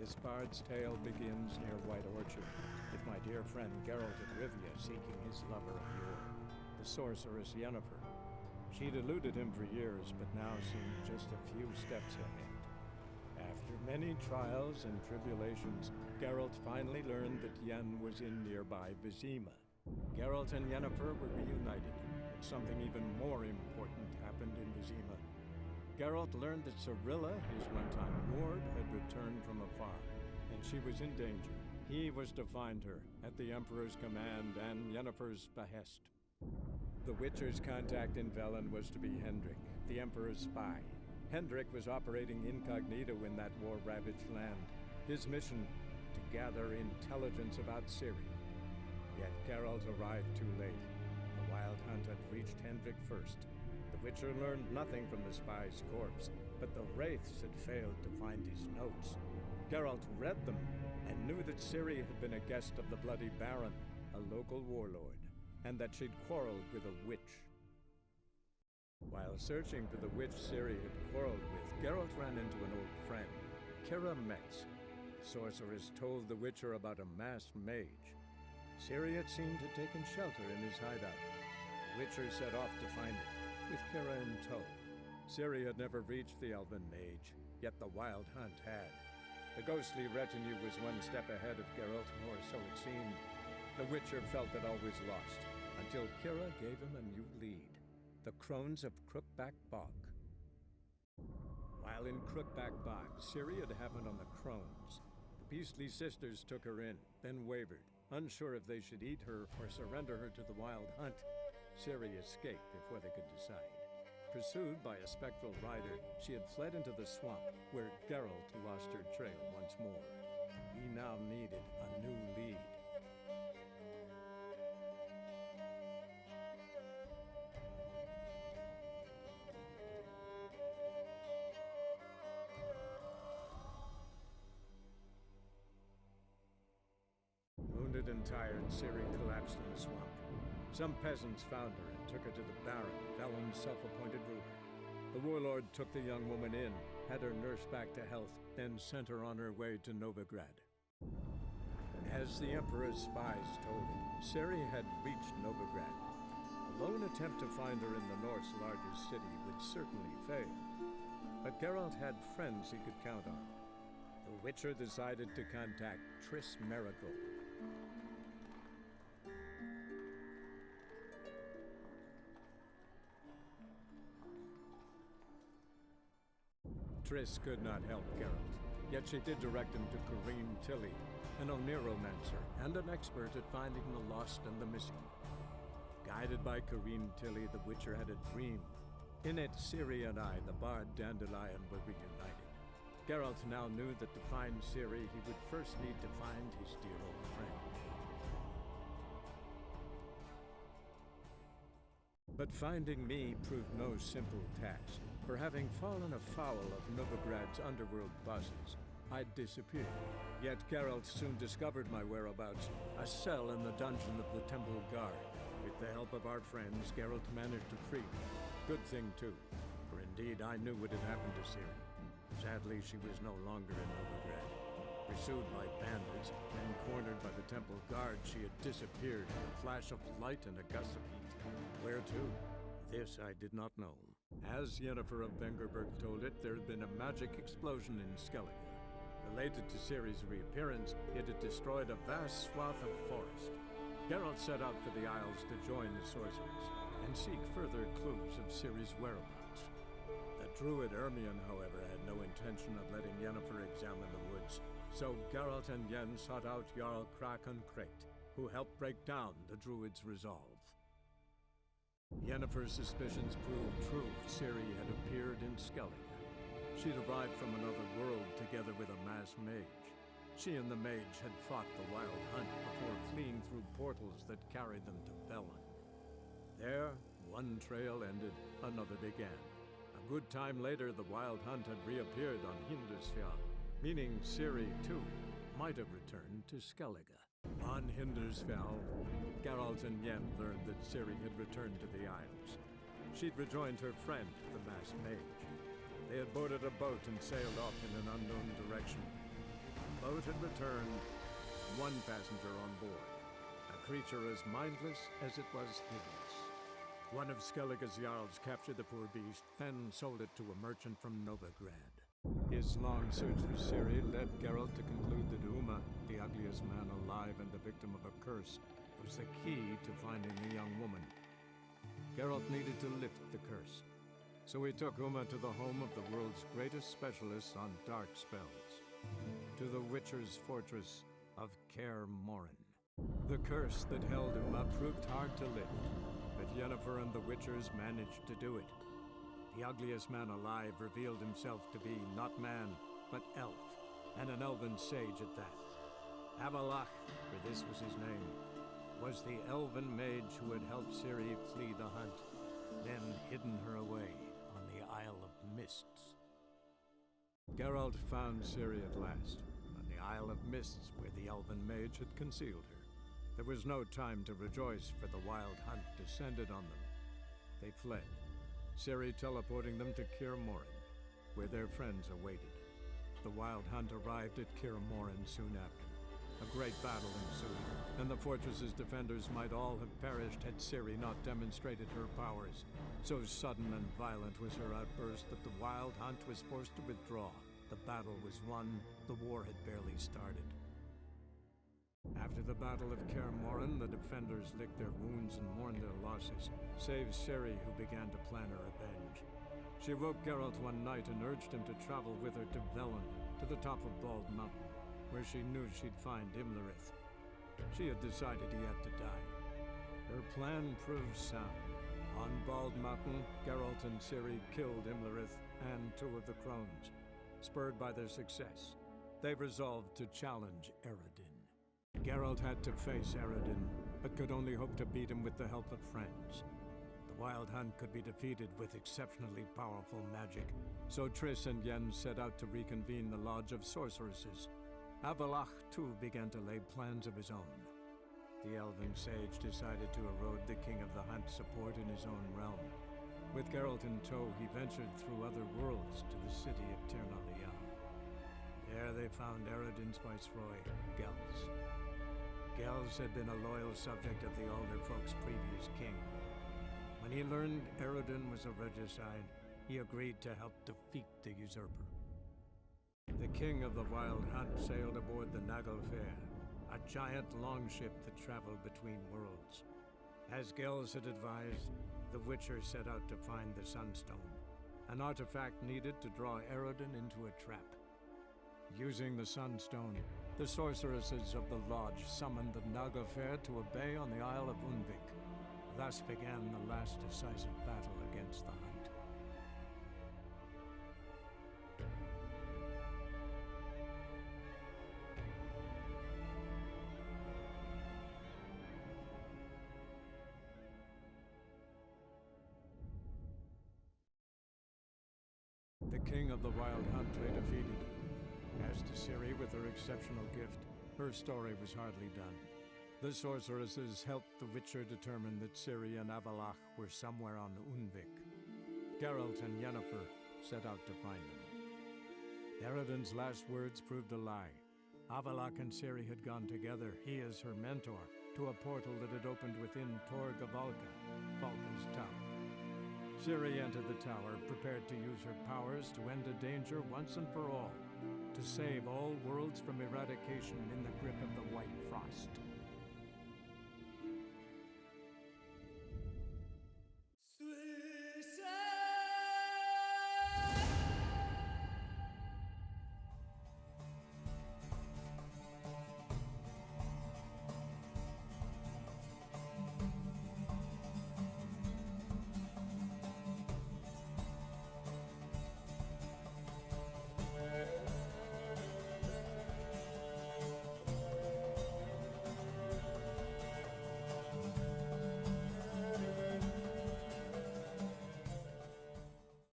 This bard's tale begins near White Orchard, with my dear friend Geralt of Rivia seeking his lover of yore, the sorceress Yennefer. She'd eluded him for years, but now seemed just a few steps ahead. After many trials and tribulations, Geralt finally learned that Yen was in nearby Vizima. Geralt and Yennefer were reunited, but something even more important happened in Vizima. Geralt learned that Cirilla, his one-time ward, had returned from afar, and she was in danger. He was to find her, at the Emperor's command and Yennefer's behest. The Witcher's contact in Velen was to be Hendrik, the Emperor's spy. Hendrik was operating incognito in that war-ravaged land. His mission, to gather intelligence about Ciri. Yet Geralt arrived too late. The Wild Hunt had reached Hendrik first. The Witcher learned nothing from the spy's corpse, but the Wraiths had failed to find his notes. Geralt read them and knew that Ciri had been a guest of the Bloody Baron, a local warlord, and that she'd quarreled with a witch. While searching for the witch Ciri had quarreled with, Geralt ran into an old friend, Kira Metz. The sorceress told the Witcher about a masked mage. Ciri had seemed to have taken shelter in his hideout. The Witcher set off to find it, with Kira in tow. Ciri had never reached the elven mage, yet the Wild Hunt had. The ghostly retinue was one step ahead of Geralt, or so it seemed. The Witcher felt that all was lost, until Kira gave him a new lead. The Crones of Crookback Bog. While in Crookback Bog, Ciri had happened on the Crones. The beastly sisters took her in, then wavered, unsure if they should eat her or surrender her to the Wild Hunt. Ciri escaped before they could decide. Pursued by a spectral rider, she had fled into the swamp, where Geralt lost her trail once more. He now needed a new lead. Wounded and tired, Ciri collapsed in the swamp. Some peasants found her and took her to the Baron, Velen's self-appointed ruler. The warlord took the young woman in, had her nursed back to health, then sent her on her way to Novigrad. As the Emperor's spies told him, Ciri had reached Novigrad. A lone attempt to find her in the North's largest city would certainly fail. But Geralt had friends he could count on. The Witcher decided to contact Triss Merigold. Triss could not help Geralt, yet she did direct him to Corrine Tilly, an Oniromancer and an expert at finding the lost and the missing. Guided by Corrine Tilly, the Witcher had a dream. In it, Ciri and I, the Bard Dandelion, were reunited. Geralt now knew that to find Ciri, he would first need to find his dear old friend. But finding me proved no simple task, for having fallen afoul of Novigrad's underworld bosses, I'd disappeared. Yet Geralt soon discovered my whereabouts, a cell in the dungeon of the Temple Guard. With the help of our friends, Geralt managed to free me. Good thing, too, for indeed I knew what had happened to Ciri. Sadly, she was no longer in Novigrad. Pursued by bandits and cornered by the Temple Guard, she had disappeared in a flash of light and a gust of heat. Where to? This I did not know. As Yennefer of Vengerberg told it, there had been a magic explosion in Skellige. Related to Ciri's reappearance, it had destroyed a vast swath of forest. Geralt set out for the Isles to join the sorcerers and seek further clues of Ciri's whereabouts. The druid Ermion, however, had no intention of letting Yennefer examine the woods, so Geralt and Yen sought out Jarl Krakon Krekt, who helped break down the druid's resolve. Yennefer's suspicions proved true. Ciri had appeared in Skellige. She'd arrived from another world together with a masked mage. She and the mage had fought the Wild Hunt before fleeing through portals that carried them to Velen. There, one trail ended, another began. A good time later, the Wild Hunt had reappeared on Hindersfjall, meaning Ciri, too, might have returned to Skellige. On Hindersfjall, Geralt and Yen learned that Ciri had returned to the Isles. She'd rejoined her friend, the masked mage. They had boarded a boat and sailed off in an unknown direction. boat had returned, one passenger on board, a creature as mindless as it was hideous. One of Skellige's Jarls captured the poor beast, then sold it to a merchant from Novigrad. His long search for Ciri led Geralt to conclude that Uma, the ugliest man alive and the victim of a curse, was the key to finding the young woman. Geralt needed to lift the curse, so he took Uma to the home of the world's greatest specialists on dark spells, to the Witcher's fortress of Kaer Morhen. The curse that held Uma proved hard to lift, but Yennefer and the Witchers managed to do it. The ugliest man alive revealed himself to be not man, but elf, and an elven sage at that. Avalach, for this was his name, was the elven mage who had helped Ciri flee the hunt, then hidden her away on the Isle of Mists. Geralt found Ciri at last, on the Isle of Mists where the elven mage had concealed her. There was no time to rejoice, for the wild hunt descended on them. They fled, Ciri teleporting them to Kaer Morhen, where their friends awaited. The wild hunt arrived at Kaer Morhen soon after. A great battle ensued, and the fortress's defenders might all have perished had Ciri not demonstrated her powers. So sudden and violent was her outburst that the wild hunt was forced to withdraw. The battle was won, the war had barely started. After the Battle of Kaer Morhen, the defenders licked their wounds and mourned their losses, save Ciri, who began to plan her revenge. She woke Geralt one night and urged him to travel with her to Velen, to the top of Bald Mountain, where she knew she'd find Imlerith. She had decided he had to die. Her plan proved sound. On Bald Mountain, Geralt and Ciri killed Imlerith and two of the crones. Spurred by their success, they resolved to challenge Eredin. Geralt had to face Eredin, but could only hope to beat him with the help of friends. The Wild Hunt could be defeated with exceptionally powerful magic, so Triss and Yen set out to reconvene the Lodge of Sorceresses. Avalach, too, began to lay plans of his own. The elven sage decided to erode the King of the Hunt's support in his own realm. With Geralt in tow, he ventured through other worlds to the city of Tirnalian. There they found Eredin's viceroy, Gels. Gels had been a loyal subject of the Elder Folk's previous king. When he learned Eredin was a regicide, he agreed to help defeat the usurper. The king of the Wild Hunt sailed aboard the Naglfar, a giant longship that traveled between worlds. As Gels had advised, the Witcher set out to find the Sunstone, an artifact needed to draw Eredin into a trap. Using the Sunstone, the sorceresses of the Lodge summoned the Naglfar to a bay on the Isle of Unvik. Thus began the last decisive battle against the Hunt. The king of the Wild Hunt lay defeated. As to Ciri, with her exceptional gift, her story was hardly done. The sorceresses helped the Witcher determine that Ciri and Avalach were somewhere on Unvik. Geralt and Yennefer set out to find them. Eredin's last words proved a lie. Avalach and Ciri had gone together, he as her mentor, to a portal that had opened within Tor Gavalka, Valka's tower. Ciri entered the tower, prepared to use her powers to end a danger once and for all, to save all worlds from eradication in the grip of the White Frost.